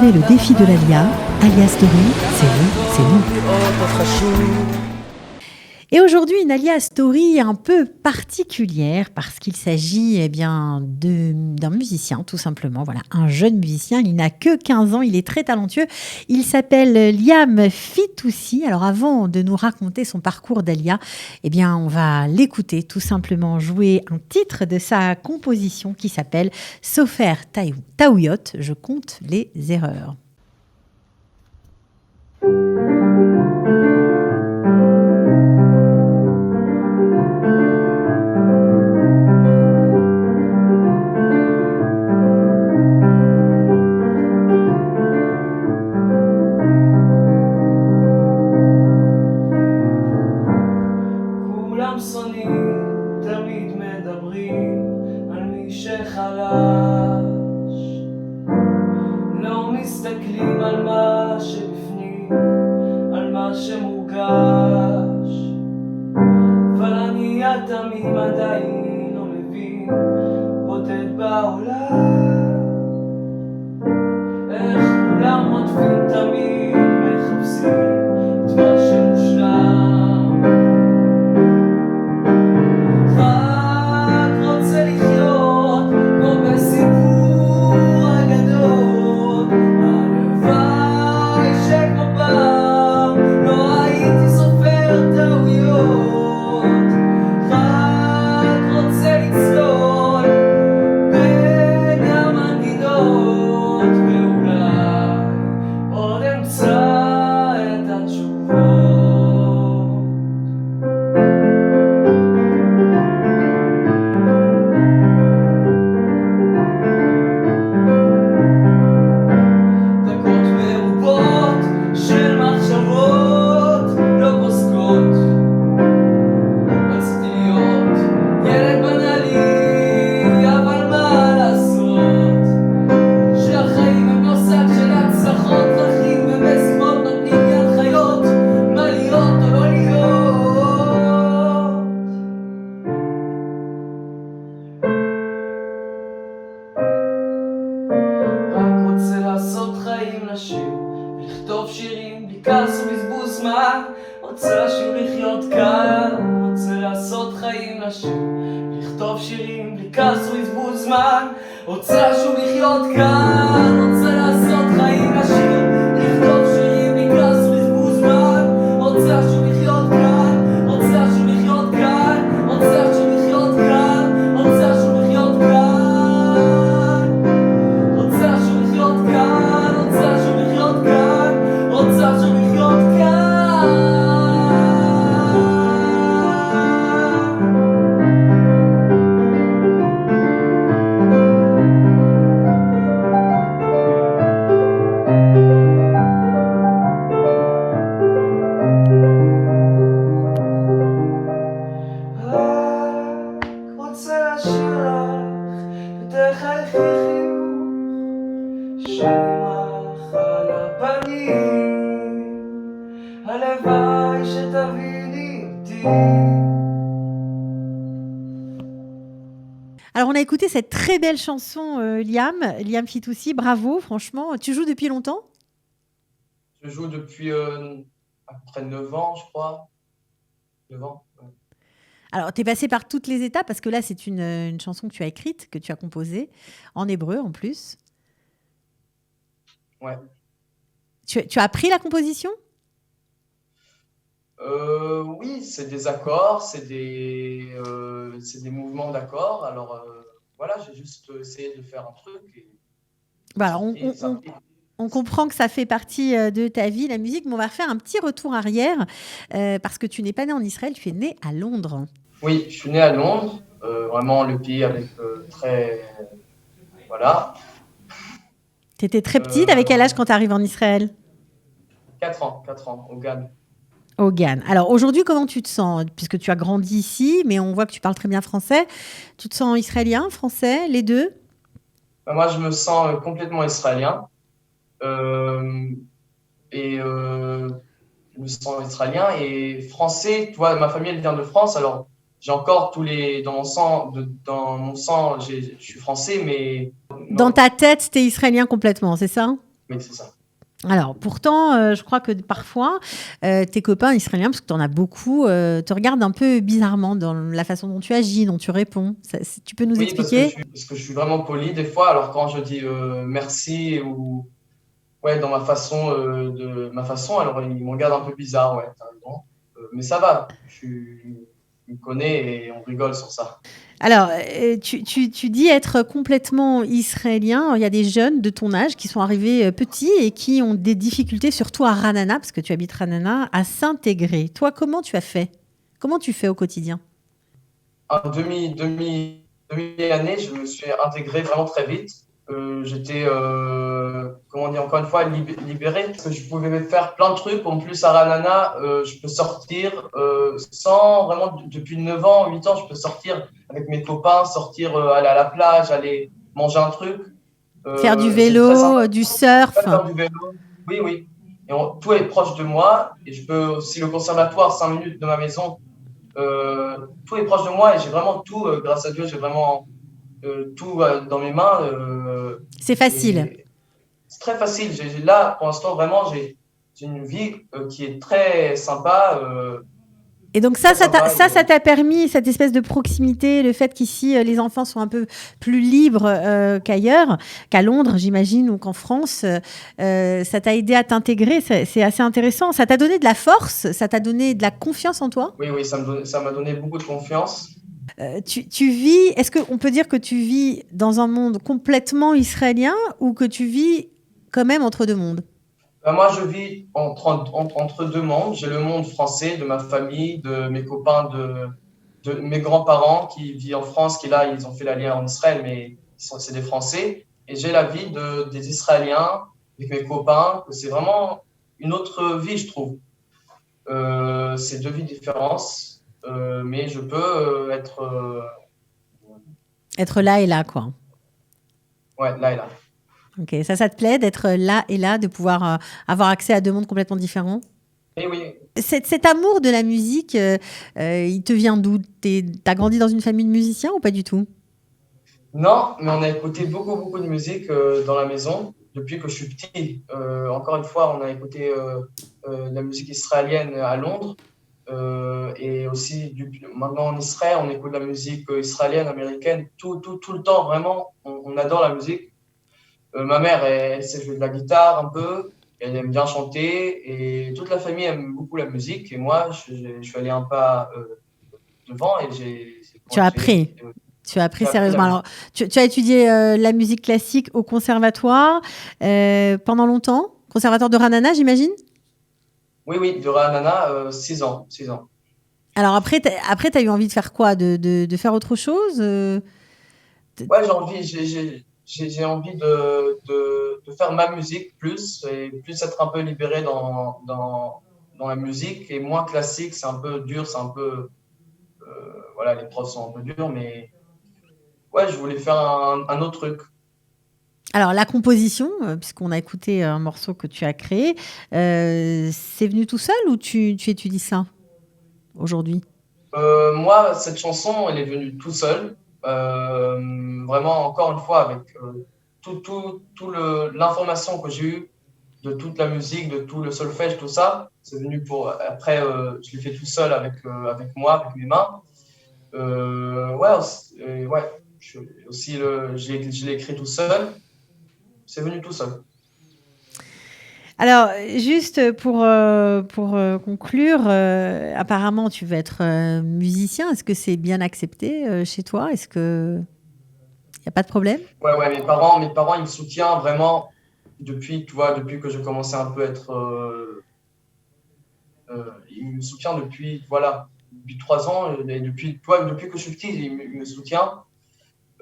relevez le défi de l'Alia. Alia Story, c'est vous, c'est nous. Et aujourd'hui, une Alia Story un peu particulière parce qu'il s'agit d'un musicien, tout simplement. Voilà, un jeune musicien. Il n'a que 15 ans, il est très talentueux. Il s'appelle Liam Fitoussi. Alors avant de nous raconter son parcours d'Alia, on va l'écouter, tout simplement jouer un titre de sa composition qui s'appelle Sofer Taouyot. Je compte les erreurs. כולם שונאים, תמיד מדברים על מי שחלש, לא מסתכלים על מה שבפנים, על מה שמורגש, אבל אני התמים עדיין לא מבין, בודד בעולם, איך כולם רודפים תמיד מחפשים את מה שמושלם. Alors, on a écouté cette très belle chanson, Liam Fitoussi. Bravo, franchement. Tu joues depuis longtemps ? Je joue depuis à peu près 9 ans, je crois. 9 ans. Ouais. Alors, tu es passé par toutes les étapes parce que là, c'est une chanson que tu as écrite, que tu as composée, en hébreu en plus. Ouais. Tu as appris la composition ? Oui, c'est des accords, c'est des mouvements d'accords. Alors voilà, j'ai juste essayé de faire un truc. Voilà, on comprend que ça fait partie de ta vie, la musique, mais on va faire un petit retour arrière parce que tu n'es pas né en Israël, tu es né à Londres. Oui, je suis né à Londres, vraiment le pays avec très... Voilà. Tu étais très petite, avec quel âge quand tu arrives en Israël ? 4 ans, au Ghana. Au Ghana. Alors aujourd'hui, comment tu te sens ? Puisque tu as grandi ici, mais on voit que tu parles très bien français. Tu te sens israélien, français, les deux ? Moi, je me sens complètement israélien. Je me sens israélien et français. Tu vois, ma famille, elle vient de France. Alors, j'ai encore tous les... Dans mon sang, je suis français, mais... Dans ta tête, t'es israélien complètement, c'est ça ? Oui, c'est ça. Alors, pourtant, je crois que parfois, tes copains israéliens, parce que tu en as beaucoup, te regardent un peu bizarrement dans la façon dont tu agis, dont tu réponds. Tu peux nous Oui, expliquer? parce que je suis vraiment poli des fois. Alors quand je dis merci ou ouais, dans ma façon, alors ils me regardent un peu bizarre, ouais, t'as raison. Mais ça va, je me connais et on rigole sur ça. Alors, tu dis être complètement israélien. Il y a des jeunes de ton âge qui sont arrivés petits et qui ont des difficultés, surtout à Ranana, parce que tu habites Ranana, à s'intégrer. Toi, comment tu as fait? Comment tu fais au quotidien? En demi-année, je me suis intégré vraiment très vite. J'étais, comment dire, encore une fois, libéré parce que je pouvais faire plein de trucs. En plus, à Ranana, je peux sortir sans vraiment, depuis 9 ans, 8 ans, je peux sortir avec mes copains, sortir, aller à la plage, aller manger un truc. Faire du C'est très sympa. vélo, du surf? Faire du vélo. Oui, oui. Et tout est proche de moi. Et je peux aussi le conservatoire, 5 minutes de ma maison. Tout est proche de moi et j'ai vraiment tout, grâce à Dieu, j'ai vraiment tout dans mes mains. C'est facile. Et c'est très facile. Là, pour l'instant, vraiment, j'ai une vie qui est très sympa. Et donc Très sympa. ça t'a permis, cette espèce de proximité, le fait qu'ici, les enfants sont un peu plus libres qu'ailleurs, qu'à Londres, j'imagine, ou qu'en France, ça t'a aidé à t'intégrer. C'est assez intéressant. Ça t'a donné de la force, ça t'a donné de la confiance en toi. Oui, oui, ça m'a donné beaucoup de confiance. Tu vis, est-ce qu'on peut dire que tu vis dans un monde complètement israélien ou que tu vis quand même entre deux mondes? Moi, je vis entre deux mondes. J'ai le monde français, de ma famille, de mes copains, de mes grands-parents qui vivent en France, qui là, ils ont fait l'alliance en Israël, mais c'est des Français. Et j'ai la vie des Israéliens avec mes copains. C'est vraiment une autre vie, je trouve. C'est deux vies différentes, mais je peux être Être là et là, quoi. ouais, là et là. Ok, ça te plaît d'être là et là, de pouvoir avoir accès à deux mondes complètement différents? Et oui, Cet amour de la musique, il te vient d'où? T'as grandi dans une famille de musiciens ou pas du tout? non, mais on a écouté beaucoup, beaucoup de musique dans la maison depuis que je suis petit. Encore une fois, on a écouté de la musique israélienne à Londres et aussi maintenant en Israël, on écoute de la musique israélienne, américaine, tout le temps, vraiment, on adore la musique. Ma mère, elle sait jouer de la guitare un peu, elle aime bien chanter et toute la famille aime beaucoup la musique et moi, je suis allé un pas devant et Tu as appris. Tu as appris j'ai appris la sérieusement. musique. Alors, tu as étudié la musique classique au conservatoire pendant longtemps? Conservatoire de Ranana, j'imagine? Oui, oui, de Ranana, 6 ans, 6 ans. Alors après, tu as eu envie de faire quoi? De faire autre chose t- Ouais, j'ai envie de faire ma musique plus et plus être un peu libéré dans la musique et moins classique. C'est un peu dur, c'est un peu, voilà, les profs sont un peu durs, mais ouais, je voulais faire un autre truc. Alors, la composition, puisqu'on a écouté un morceau que tu as créé, c'est venu tout seul ou tu étudies ça aujourd'hui? Moi, cette chanson, elle est venue tout seul. Vraiment, encore une fois, avec l'information que j'ai eue de toute la musique, de tout le solfège, tout ça, c'est venu pour. Après, je l'ai fait tout seul avec moi, avec mes mains. Ouais, ouais. Je l'ai écrit tout seul. C'est venu tout seul. Alors, juste pour conclure, apparemment, tu veux être musicien. Est-ce que c'est bien accepté chez toi? Est-ce qu'il n'y a pas de problème? Ouais, ouais, mes parents, ils me soutiennent vraiment depuis, tu vois, depuis que je commençais un peu à être. Il me soutient depuis, voilà, depuis 3 ans. Et depuis, toi, depuis que je suis petit, il me soutient.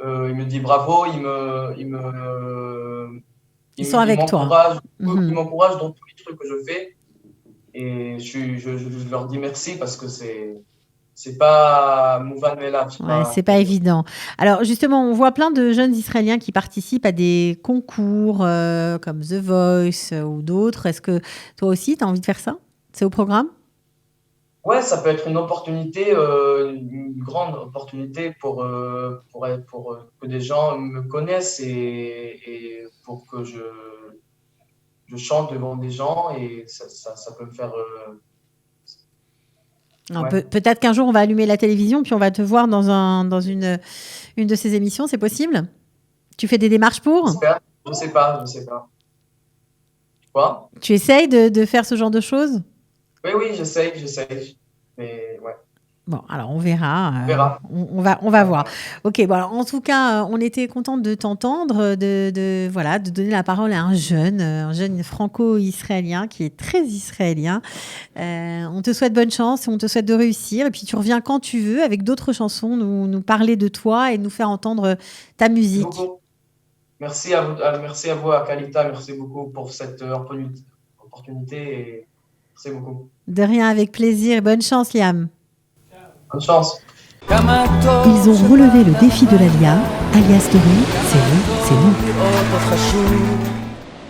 Il me dit bravo, Ils sont avec toi. il Mhm. m'encourage dans tous les trucs que je fais. Et je leur dis merci parce que c'est pas Mouvan Mela, c'est Ouais, pas. c'est pas évident. Alors justement, on voit plein de jeunes Israéliens qui participent à des concours comme The Voice ou d'autres. Est-ce que toi aussi, tu as envie de faire ça? C'est au programme? Ouais, ça peut être une opportunité, une grande opportunité pour que des gens me connaissent et pour que je chante devant des gens et ça peut me faire... Alors, ouais. peut-être qu'un jour, on va allumer la télévision, puis on va te voir dans une de ces émissions, c'est possible? Tu fais des démarches pour? J'espère. Je sais pas. Quoi? Tu essayes de faire ce genre de choses? Oui, j'essaye. Mais ouais, Bon, alors on verra. on verra. On va voir. Ok, bon, alors, en tout cas, on était contente de t'entendre, voilà, de donner la parole à un jeune franco-israélien qui est très israélien. On te souhaite bonne chance et on te souhaite de réussir. Et puis tu reviens quand tu veux avec d'autres chansons, nous parler de toi et nous faire entendre ta musique. Merci à vous, à Kalita. Merci beaucoup pour cette opportunité et merci beaucoup. De rien, avec plaisir et bonne chance, Liam. Bonne chance. Ils ont relevé le défi de l'Alia. Alia Story, c'est vous, c'est nous.